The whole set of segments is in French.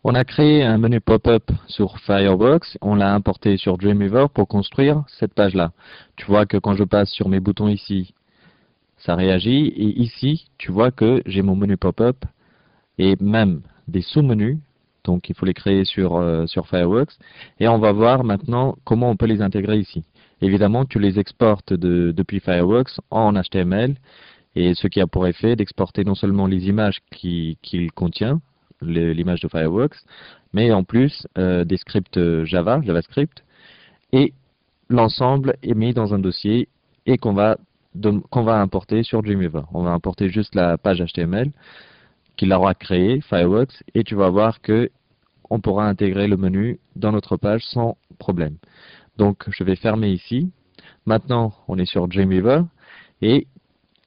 On a créé un menu pop-up sur Fireworks, on l'a importé sur Dreamweaver pour construire cette page-là. Tu vois que quand je passe sur mes boutons ici, ça réagit, et ici, tu vois que j'ai mon menu pop-up et même des sous-menus, donc il faut les créer sur Fireworks, et on va voir maintenant comment on peut les intégrer ici. Évidemment, tu les exportes depuis Fireworks en HTML, et ce qui a pour effet d'exporter non seulement les images qu'il contient, l'image de Fireworks, mais en plus des scripts JavaScript, et l'ensemble est mis dans un dossier et qu'on va importer sur Dreamweaver. On va importer juste la page HTML qu'il aura créée, Fireworks, et tu vas voir que on pourra intégrer le menu dans notre page sans problème. Donc je vais fermer ici. Maintenant, on est sur Dreamweaver et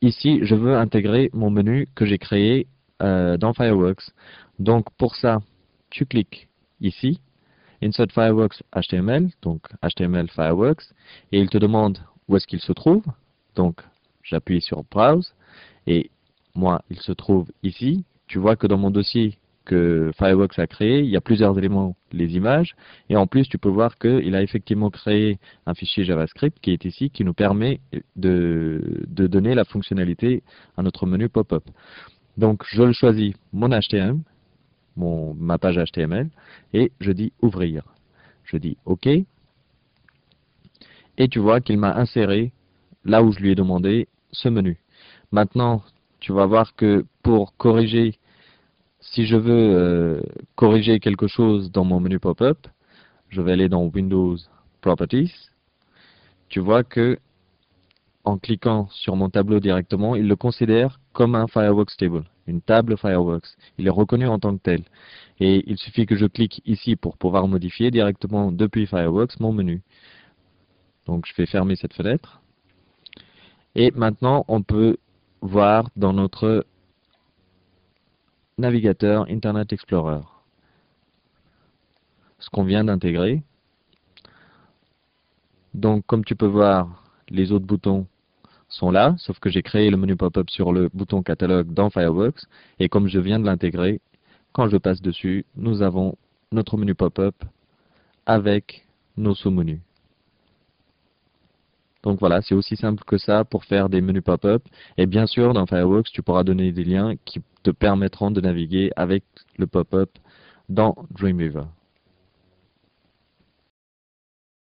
ici, je veux intégrer mon menu que j'ai créé dans Fireworks. Donc pour ça, tu cliques ici, Insert Fireworks HTML, donc HTML Fireworks, et il te demande où est-ce qu'il se trouve. Donc j'appuie sur Browse, et moi, il se trouve ici. Tu vois que dans mon dossier que Fireworks a créé, il y a plusieurs éléments, les images, et en plus tu peux voir qu'il a effectivement créé un fichier JavaScript qui est ici, qui nous permet de donner la fonctionnalité à notre menu pop-up. Donc je le choisis, mon HTML, ma page HTML, et je dis ouvrir. Je dis OK, et tu vois qu'il m'a inséré là où je lui ai demandé ce menu. Maintenant, tu vas voir que pour corriger, si je veux corriger quelque chose dans mon menu pop-up, je vais aller dans Windows Properties. Tu vois que en cliquant sur mon tableau directement, il le considère comme un Fireworks Table, une table Fireworks. Il est reconnu en tant que tel. Et il suffit que je clique ici pour pouvoir modifier directement depuis Fireworks mon menu. Donc je vais fermer cette fenêtre. Et maintenant, on peut voir dans notre navigateur Internet Explorer ce qu'on vient d'intégrer. Donc comme tu peux voir, les autres boutons sont là, sauf que j'ai créé le menu pop-up sur le bouton catalogue dans Fireworks, et comme je viens de l'intégrer, quand je passe dessus, nous avons notre menu pop-up avec nos sous-menus. Donc voilà, c'est aussi simple que ça pour faire des menus pop-up. Et bien sûr, dans Fireworks, tu pourras donner des liens qui te permettront de naviguer avec le pop-up dans Dreamweaver.